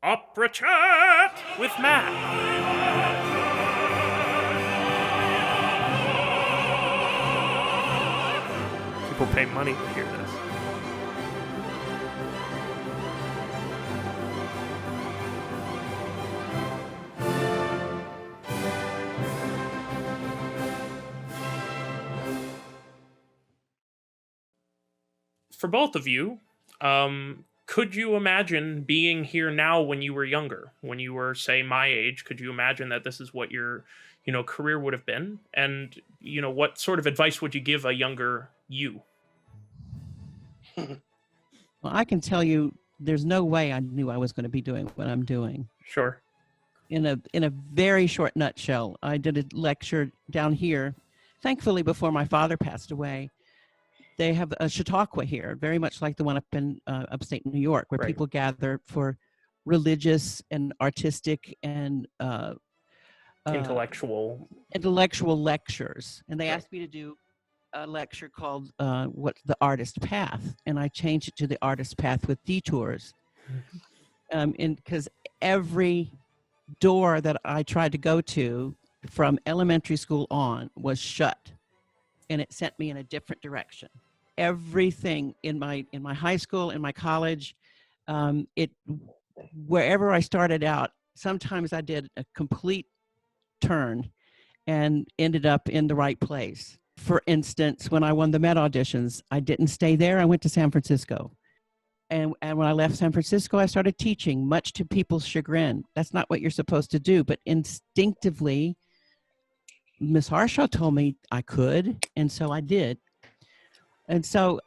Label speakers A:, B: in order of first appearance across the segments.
A: Opera Chat with Matt. People pay money to hear this. For both of you, could you imagine being here now when you were younger, when you were, say, my age? Could you imagine that this is what your, career would have been? And, what sort of advice would you give a younger you?
B: Well, I can tell you there's no way I knew I was going to be doing what I'm doing.
A: Sure.
B: In a very short nutshell, I did a lecture down here, thankfully before my father passed away. They have a Chautauqua here, very much like the one up in upstate New York, where
A: Right.
B: people gather for religious and artistic and
A: Intellectual
B: lectures. And they
A: Right.
B: asked me to do a lecture called what's the Artist Path, and I changed it to the Artist Path with Detours. Because every door that I tried to go to from elementary school on was shut, and it sent me in a different direction. Everything in my high school, in my college, wherever I started out, sometimes I did a complete turn and ended up in the right place. For instance, when I won the Met auditions, I didn't stay there. I went to San Francisco. And when I left San Francisco, I started teaching, much to people's chagrin. That's not what you're supposed to do. But instinctively, Miss Harshaw told me I could, and so I did. And so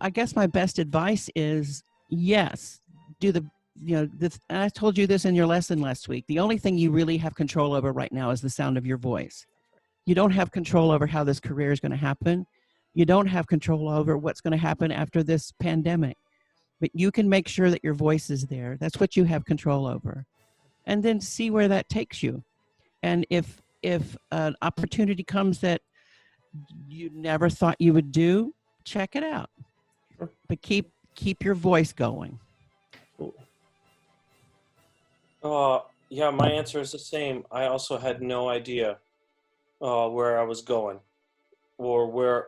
B: I guess my best advice is, yes, do the, and I told you this in your lesson last week. The only thing you really have control over right now is the sound of your voice. You don't have control over how this career is going to happen. You don't have control over what's going to happen after this pandemic. But you can make sure that your voice is there. That's what you have control over. And then see where that takes you. And if an opportunity comes that you never thought you would do, check it out.
A: Sure.
B: But keep your voice going.
C: Yeah, my answer is the same. I also had no idea where I was going, or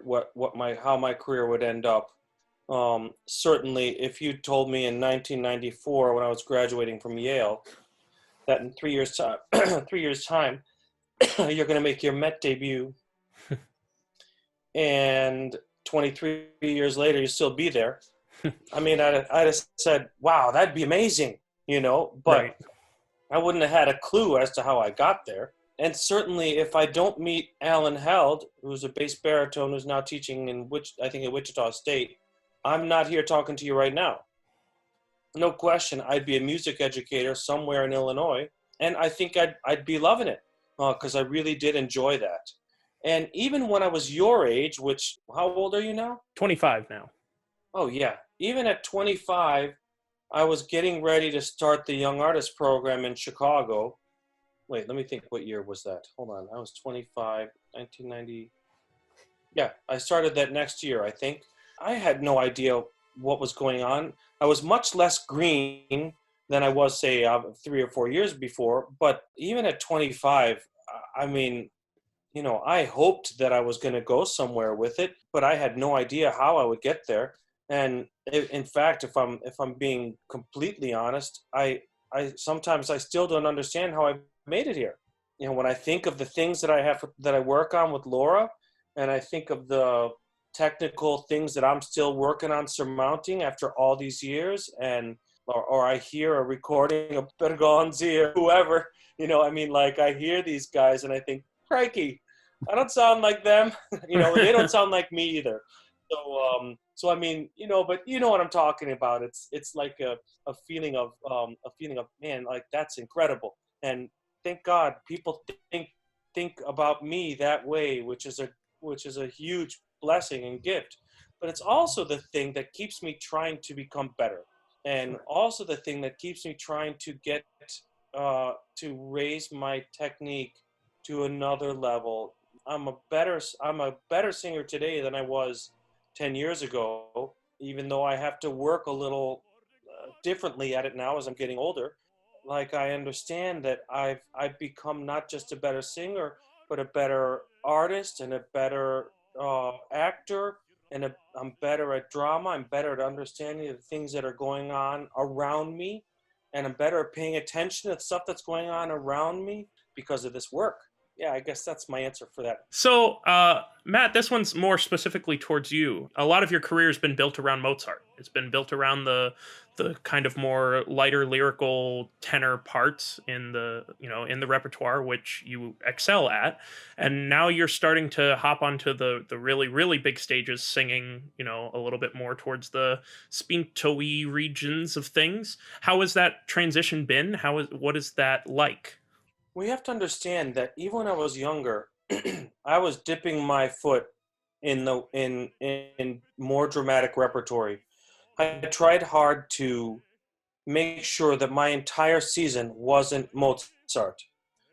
C: how my career would end up. Certainly, if you told me in 1994 when I was graduating from Yale that in 3 years time, you're going to make your Met debut, and 23 years later you still be there. I mean, I'd have said, "Wow, that'd be amazing," But
A: Right.
C: I wouldn't have had a clue as to how I got there. And certainly, if I don't meet Alan Held, who's a bass baritone who's now teaching at Wichita State, I'm not here talking to you right now. No question, I'd be a music educator somewhere in Illinois, and I think I'd be loving it because I really did enjoy that. And even when I was your age, which, how old are you now?
A: 25 now.
C: Oh, yeah. Even at 25, I was getting ready to start the Young Artist Program in Chicago. Wait, let me think, what year was that? Hold on, I was 25, 1990. Yeah, I started that next year, I think. I had no idea what was going on. I was much less green than I was, say, 3 or 4 years before. But even at 25, I mean, I hoped that I was going to go somewhere with it, but I had no idea how I would get there. And in fact, if I'm being completely honest, I sometimes I still don't understand how I made it here. When I think of the things that I work on with Laura, and I think of the technical things that I'm still working on surmounting after all these years, or I hear a recording of Bergonzi or whoever, I hear these guys and I think, crikey, I don't sound like them. They don't sound like me either. So I mean, but you know what I'm talking about. It's like a feeling of man, like that's incredible. And thank God people think about me that way, which is a huge blessing and gift. But it's also the thing that keeps me trying to become better, and also the thing that keeps me trying to get to raise my technique to another level. I'm a better singer today than I was 10 years ago, even though I have to work a little differently at it now as I'm getting older. like I understand that I've become not just a better singer, but a better artist and a better actor, and I'm better at drama. I'm better at understanding the things that are going on around me, and I'm better at paying attention to stuff that's going on around me because of this work. Yeah, I guess that's my answer for that.
A: So, Matt, this one's more specifically towards you. A lot of your career has been built around Mozart. It's been built around the kind of more lighter lyrical tenor parts in the in the repertoire, which you excel at. And now you're starting to hop onto the really big stages, singing a little bit more towards the spinto-y regions of things. How has that transition been? What is that like?
C: We have to understand that even when I was younger, I was dipping my foot in more dramatic repertory. I tried hard to make sure that my entire season wasn't Mozart,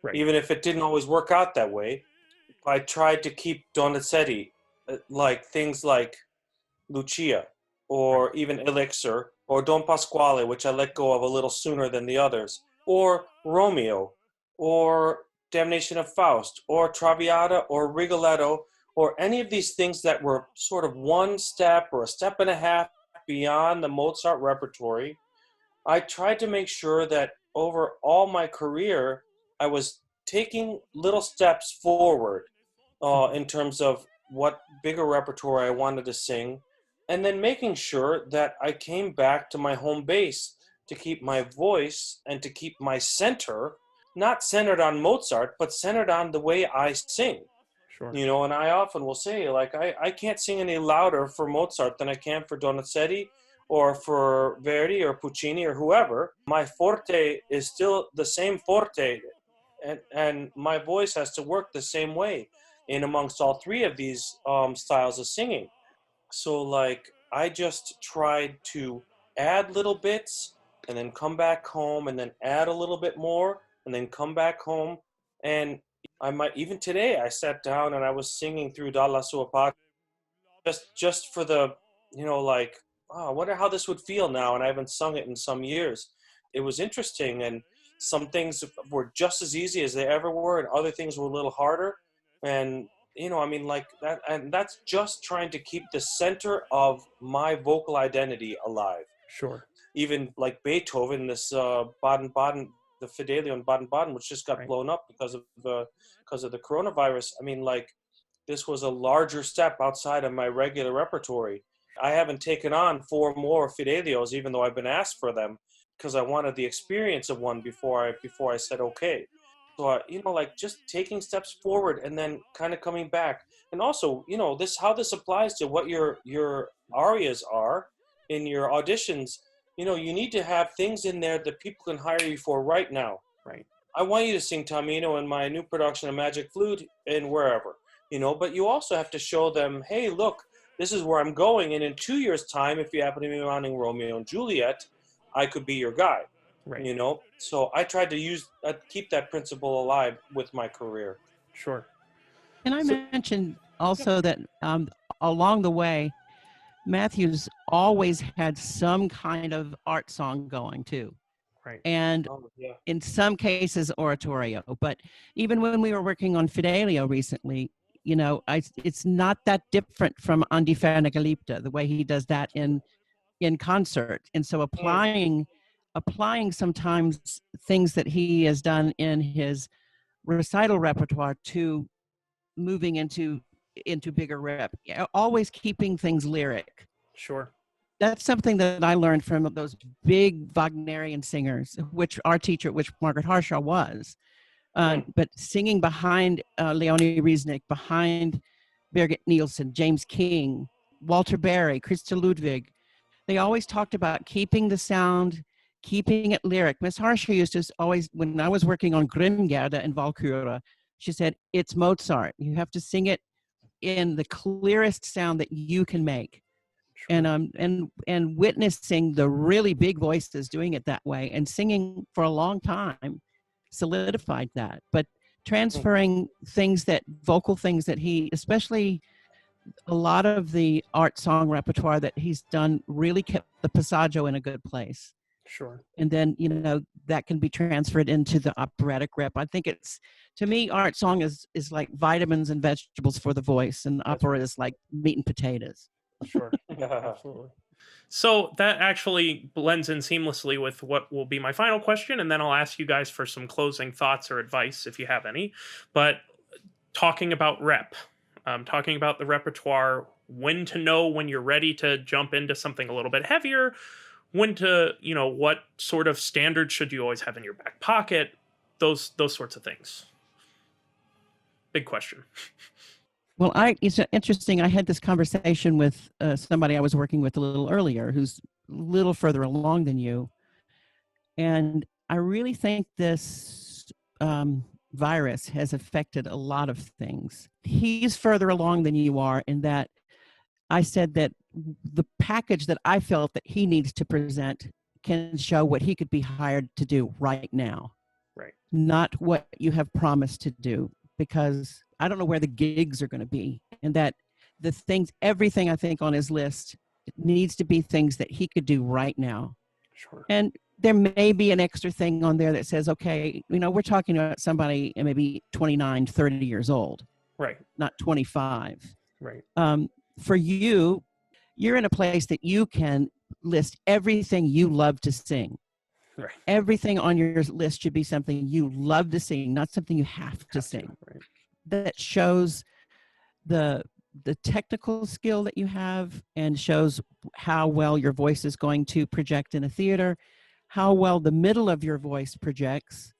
A: Right.
C: even if it didn't always work out that way. I tried to keep Donizetti, like things like Lucia,
A: Right.
C: or even Elixir, or Don Pasquale, which I let go of a little sooner than the others, or Romeo, or Damnation of Faust, or Traviata, or Rigoletto, or any of these things that were sort of one step or a step and a half beyond the Mozart repertory. I tried to make sure that over all my career, I was taking little steps forward
A: Mhm.
C: in terms of what bigger repertoire I wanted to sing, and then making sure that I came back to my home base to keep my voice and to keep my center, not centered on Mozart, but centered on the way I sing.
A: Sure.
C: And I often will say, like, I can't sing any louder for Mozart than I can for Donizetti or for Verdi or Puccini or whoever. My forte is still the same forte, and my voice has to work the same way in amongst all three of these styles of singing. So, like, I just tried to add little bits and then come back home and then add a little bit more and then come back home. And I might, even today, I sat down and I was singing through Dalla Sua Pace just for the, like, oh, I wonder how this would feel now. And I haven't sung it in some years. It was interesting. And some things were just as easy as they ever were, and other things were a little harder. And, I mean, like that. And that's just trying to keep the center of my vocal identity alive.
A: Sure.
C: Even like Beethoven, this Baden-Baden, the Fidelio in Baden-Baden, which just got
A: Right.
C: blown up because of the coronavirus. I mean, like, this was a larger step outside of my regular repertory. I haven't taken on four more Fidelios, even though I've been asked for them, because I wanted the experience of one before I said okay. So like, just taking steps forward and then kind of coming back, and also this, how this applies to what your arias are in your auditions. You need to have things in there that people can hire you for right now.
A: Right.
C: I want you to sing Tamino in my new production of Magic Flute and wherever, but you also have to show them, hey, look, this is where I'm going. And in 2 years' time, if you happen to be running Romeo and Juliet, I could be your guy,
A: Right.
C: So I tried to keep that principle alive with my career.
A: Sure.
B: And I
A: So,
B: mentioned
A: yep.
B: also that along the way, Matthew's always had some kind of art song going too.
A: Right.
B: And
C: Oh, yeah.
B: in some cases, oratorio. But even when we were working on Fidelio recently, it's not that different from Andi Fernegalipta, the way he does that in concert. And so
C: Mm.
B: applying sometimes things that he has done in his recital repertoire to moving into bigger rep, always keeping things lyric.
A: Sure.
B: That's something that I learned from those big Wagnerian singers, which our teacher, which Margaret Harshaw was.
C: Mm.
B: But singing behind Leonie Riesnick, behind Birgit Nielsen, James King, Walter Berry, Christa Ludwig, they always talked about keeping the sound, keeping it lyric. Miss Harshaw used to always, when I was working on Grimmgärde and Walküre, she said, it's Mozart. You have to sing it in the clearest sound that you can make.
A: Sure.
B: And witnessing the really big voices doing it that way and singing for a long time solidified that. But transferring vocal things that he, especially a lot of the art song repertoire that he's done, really kept the passaggio in a good place.
A: Sure.
B: And then, that can be transferred into the operatic rep. I think to me, art song is like vitamins and vegetables for the voice, and
A: That's
B: opera is like meat and potatoes.
A: Sure. Absolutely. So that actually blends in seamlessly with what will be my final question, and then I'll ask you guys for some closing thoughts or advice if you have any. But talking about talking about the repertoire, when to know when you're ready to jump into something a little bit heavier, when to, what sort of standards should you always have in your back pocket, those sorts of things. Big question.
B: Well, it's interesting. I had this conversation with somebody I was working with a little earlier who's a little further along than you. And I really think this virus has affected a lot of things. He's further along than you are in that I said that the package that I felt that he needs to present can show what he could be hired to do right now.
A: Right.
B: Not what you have promised to do, because I don't know where the gigs are going to be, and that everything I think on his list needs to be things that he could do right now.
A: Sure.
B: And there may be an extra thing on there that says, okay, we're talking about somebody maybe 29, 30 years old.
A: Right.
B: Not 25.
A: Right.
B: For you, you're in a place that you can list everything you love to sing.
A: Right.
B: Everything on your list should be something you love to sing, not something you have to sing.
A: Right.
B: That shows the technical skill that you have, and shows how well your voice is going to project in a theater, how well the middle of your voice projects.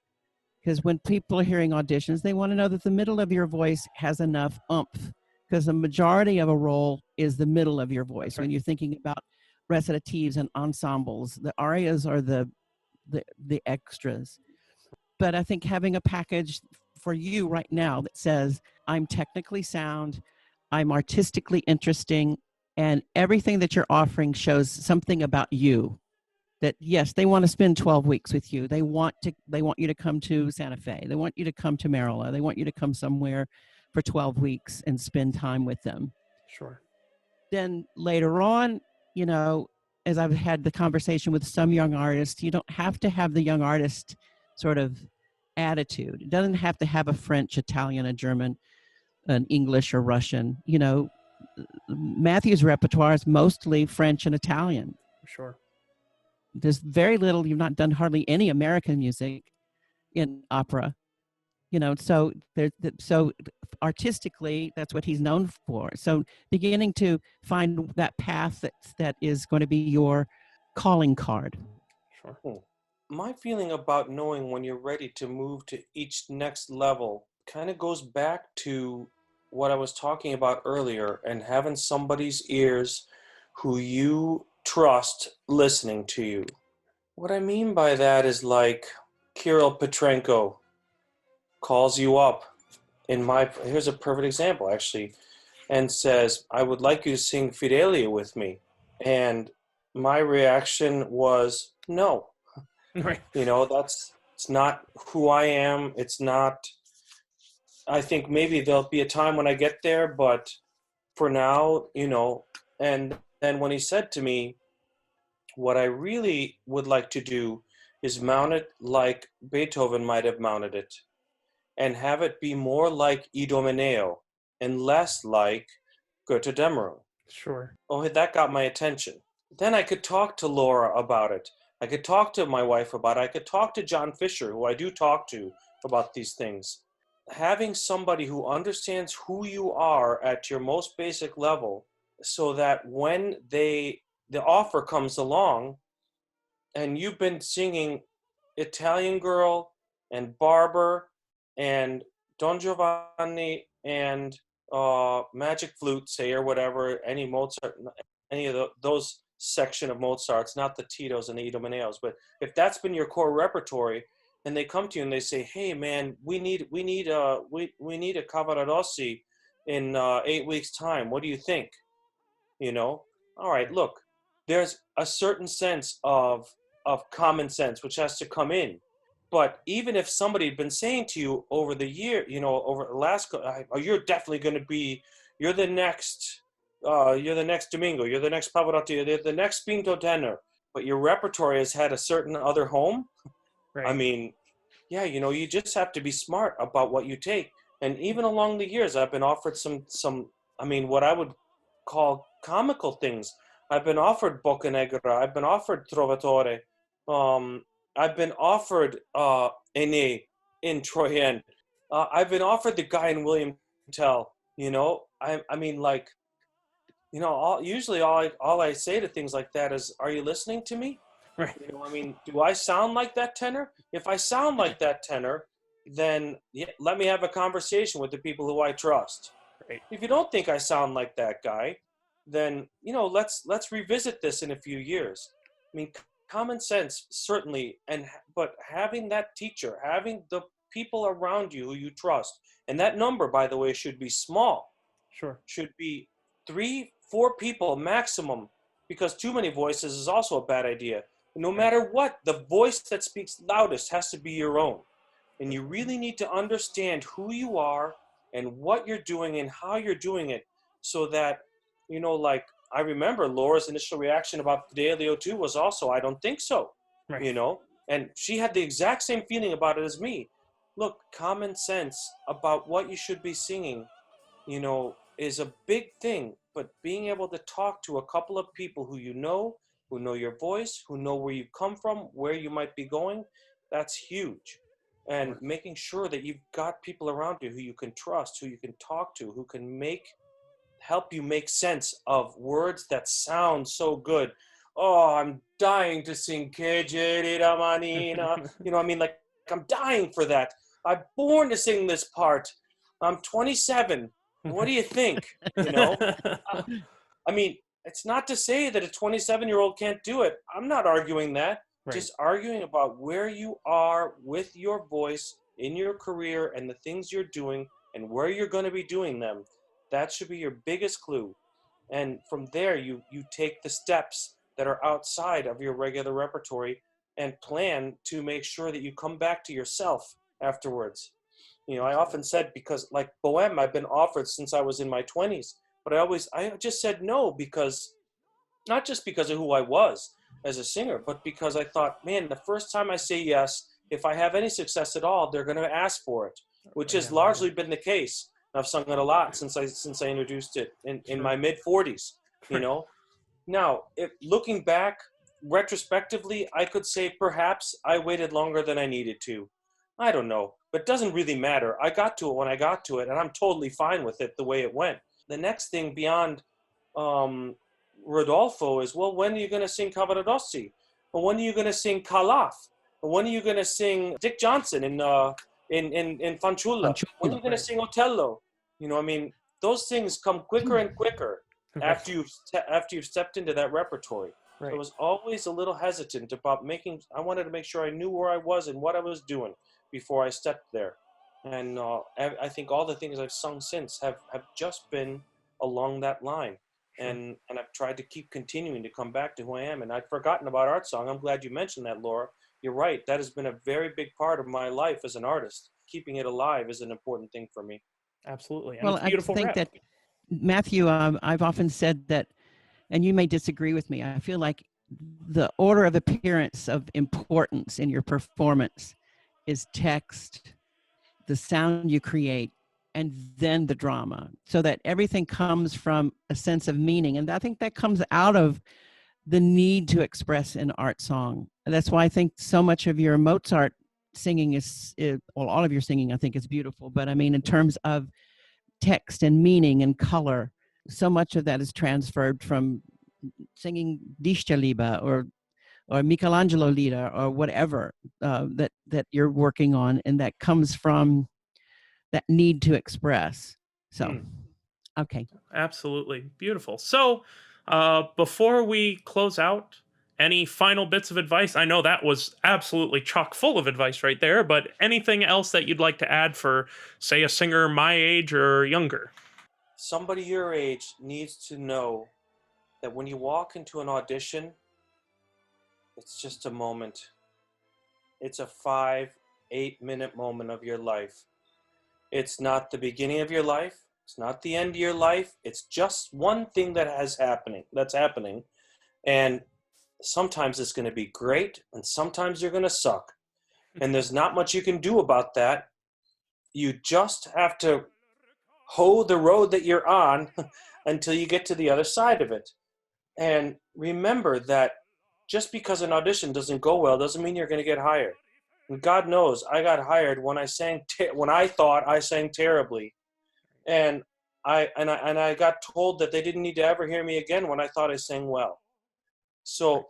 B: Because when people are hearing auditions, they want to know that the middle of your voice has enough oomph, because the majority of a role is the middle of your voice.
A: Right.
B: When you're thinking about recitatives and ensembles, the arias are the extras. But I think having a package for you right now that says, I'm technically sound, I'm artistically interesting, and everything that you're offering shows something about you. That yes, they want to spend 12 weeks with you. They want you to come to Santa Fe. They want you to come to Maryland. They want you to come somewhere for 12 weeks and spend time with them.
A: Sure.
B: Then later on, as I've had the conversation with some young artists, you don't have to have the young artist sort of attitude. It doesn't have to have a French, Italian, a German, an English or Russian. Matthew's repertoire is mostly French and Italian.
A: Sure.
B: There's very little, you've not done hardly any American music in opera. So artistically, that's what he's known for. So beginning to find that path that is going to be your calling card.
A: Sure.
C: My feeling about knowing when you're ready to move to each next level kind of goes back to what I was talking about earlier, and having somebody's ears who you trust listening to you. What I mean by that is like Kirill Petrenko calls you up here's a perfect example actually, and says, I would like you to sing Fidelia with me. And my reaction was no.
A: Right.
C: It's not who I am. It's not, I think maybe there'll be a time when I get there, but for now, and then when he said to me, what I really would like to do is mount it like Beethoven might have mounted it, and have it be more like Idomeneo and less like Götterdämmerung.
A: Sure.
C: Oh, that got my attention. Then I could talk to Laura about it. I could talk to my wife about it. I could talk to John Fisher, who I do talk to about these things. Having somebody who understands who you are at your most basic level, so that when the offer comes along and you've been singing Italian Girl and Barber and Don Giovanni and Magic Flute, say, or whatever, any Mozart, any of those section of Mozart's, not the Titos and the Idomeneos, but if that's been your core repertory, and they come to you and they say, hey man, we need a Cavaradossi in 8 weeks time. What do you think? All right, look, there's a certain sense of common sense which has to come in. But even if somebody had been saying to you over the year, over the last, oh, you're definitely going to be, you're the next Domingo, you're the next Pavarotti, you're the next Pinto tenor, but your repertoire has had a certain other home. I
A: Right.
C: mean, yeah, you just have to be smart about what you take. And even along the years, I've been offered I mean, what I would call comical things. I've been offered Bocca Negra. I've been offered Trovatore. Um, I've been offered Ene in Troyen. I've been offered the guy in William Tell. I mean, like, usually all I say to things like that is, "Are you listening to me?"
A: Right.
C: I mean, do I sound like that tenor? If I sound like that tenor, then yeah, let me have a conversation with the people who I trust.
A: Right.
C: If you don't think I sound like that guy, then let's revisit this in a few years. I mean, common sense certainly, but having that teacher, having the people around you who you trust, and that number, by the way, should be small.
A: Sure.
C: Should be 3, 4 people maximum, because too many voices is also a bad idea. No
A: Right.
C: matter what, the voice that speaks loudest has to be your own. And you really need to understand who you are and what you're doing and how you're doing it, so that, like, I remember Laura's initial reaction about Fidelio 2 was also, I don't think so,
A: Right.
C: and she had the exact same feeling about it as me. Look, common sense about what you should be singing, is a big thing, but being able to talk to a couple of people who know your voice, who know where you come from, where you might be going, that's huge. And
A: Sure.
C: making sure that you've got people around you who you can trust, who you can talk to, who can help you make sense of words that sound so good. Oh, I'm dying to sing Que Gerida Manina. I mean, like, I'm dying for that. I'm born to sing this part. I'm 27. What do you think? You know? Uh, I mean, it's not to say that a 27-year-old can't do it. I'm not arguing that.
A: Right.
C: Just arguing about where you are with your voice in your career and the things you're doing and where you're going to be doing them. That should be your biggest clue. And from there, you take the steps that are outside of your regular repertory and plan to make sure that you come back to yourself afterwards. I often said, because like Bohème, I've been offered since I was in my 20s, but I just said no, because not just because of who I was as a singer, but because I thought, man, the first time I say yes, if I have any success at all, they're going to ask for it, which has
A: Yeah.
C: largely been the case. I've sung it a lot since I introduced it in my mid 40s. You
A: Right.
C: know, now if looking back retrospectively, I could say perhaps I waited longer than I needed to. I don't know, but it doesn't really matter. I got to it when I got to it, and I'm totally fine with it the way it went. The next thing beyond um, Rodolfo is, well, when are you going to sing Cavaradossi? Or when are you going to sing Calaf? Or when are you going to sing Dick Johnson in Fanciulla? When are you going to
A: Right.
C: sing Otello? I mean, those things come quicker and quicker
A: Right.
C: after you've stepped into that repertory. So I
A: Right.
C: was always a little hesitant about I wanted to make sure I knew where I was and what I was doing before I stepped there. And I think all the things I've sung since have just been along that line.
A: Sure.
C: And I've tried to keep continuing to come back to who I am. And I'd forgotten about art song. I'm glad you mentioned that, Laura. You're right. That has been a very big part of my life as an artist. Keeping it alive is an important thing for me.
A: Absolutely. And
B: Well,
A: it's
B: I just
A: beautiful
B: think
A: rep.
B: that, Matthew, I've often said that, and you may disagree with me, I feel like the order of appearance of importance in your performance is text, the sound you create, and then the drama, so that everything comes from a sense of meaning. And I think that comes out of the need to express in art song. And that's why I think so much of your Mozart singing well, all of your singing I think is beautiful. But I mean, in terms of text and meaning and color, so much of that is transferred from singing Dichterliebe or Michelangelo Lieder or whatever that you're working on, and that comes from that need to express. So, okay.
A: Absolutely. Beautiful. So, before we close out, any final bits of advice? I know that was absolutely chock full of advice right there, but anything else that you'd like to add for, say, a singer my age or younger?
C: Somebody your age needs to know that when you walk into an audition, it's just a moment. It's a 5, 8 minute moment of your life. It's not the beginning of your life. It's not the end of your life. It's just one thing that's happening. And sometimes it's going to be great and sometimes you're going to suck. And there's not much you can do about that. You just have to hoe the road that you're on until you get to the other side of it. And remember that just because an audition doesn't go well doesn't mean you're going to get hired. And God knows I got hired when I when I thought I sang terribly. And I got told that they didn't need to ever hear me again when I thought I sang well. So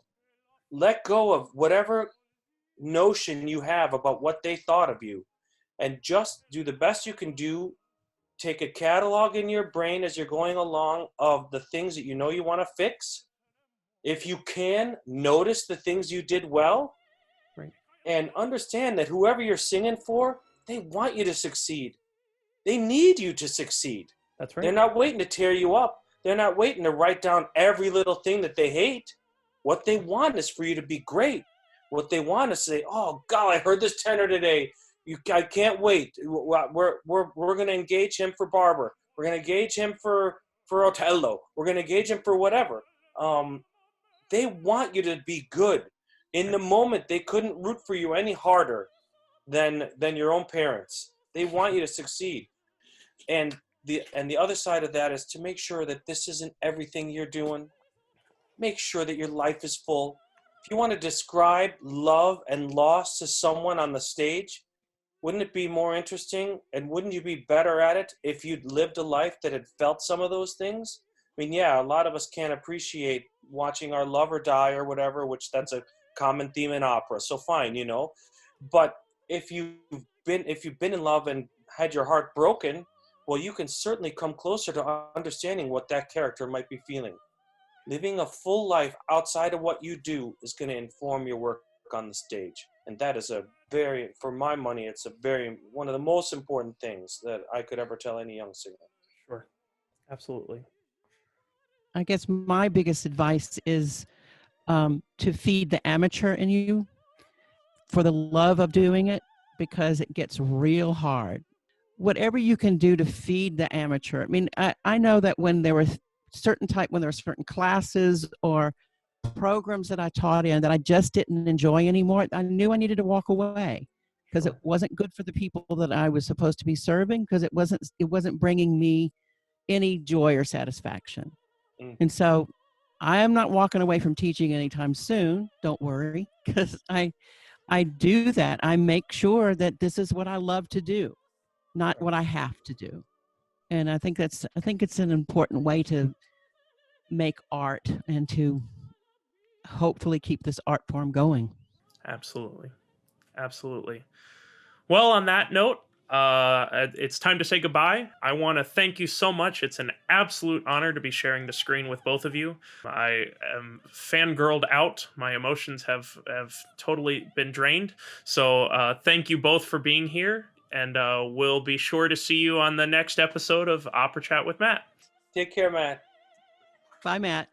C: let go of whatever notion you have about what they thought of you and just do the best you can do. Take a catalog in your brain as you're going along of the things that you know you want to fix. If you can, notice the things you did well.
A: Right.
C: And understand that whoever you're singing for, they want you to succeed. They need you to succeed.
A: That's right.
C: They're not waiting to tear you up. They're not waiting to write down every little thing that they hate. What they want is for you to be great. What they want is to say, oh, God, I heard this tenor today. I can't wait. We're going to engage him for Barber. We're going to engage him for Otello. We're going to engage him for whatever. They want you to be good. In the moment, they couldn't root for you any harder than your own parents. They want you to succeed. And the other side of that is to make sure that this isn't everything you're doing. Make sure that your life is full. If you want to describe love and loss to someone on the stage, wouldn't it be more interesting and wouldn't you be better at it if you'd lived a life that had felt some of those things? I mean, yeah, a lot of us can't appreciate watching our lover die or whatever, which that's a common theme in opera. So fine, you know. But if you've been in love and had your heart broken, well, you can certainly come closer to understanding what that character might be feeling. Living a full life outside of what you do is going to inform your work on the stage. And that is for my money, it's one of the most important things that I could ever tell any young singer.
A: Sure. Absolutely.
B: I guess my biggest advice is to feed the amateur in you for the love of doing it, because it gets real hard. Whatever you can do to feed the amateur. I mean, I know that when there were certain classes or programs that I taught in that I just didn't enjoy anymore, I knew I needed to walk away because it wasn't good for the people that I was supposed to be serving, because it wasn't bringing me any joy or satisfaction. And so I am not walking away from teaching anytime soon. Don't worry, because I do that. I make sure that this is what I love to do, not what I have to do. And I think it's an important way to make art and to hopefully keep this art form going.
A: Absolutely. Absolutely. Well, on that note, it's time to say goodbye. I want to thank you so much. It's an absolute honor to be sharing the screen with both of you. I am fangirled out. My emotions have totally been drained. So thank you both for being here. And we'll be sure to see you on the next episode of Opera Chat with Matt.
C: Take care, Matt.
B: Bye, Matt.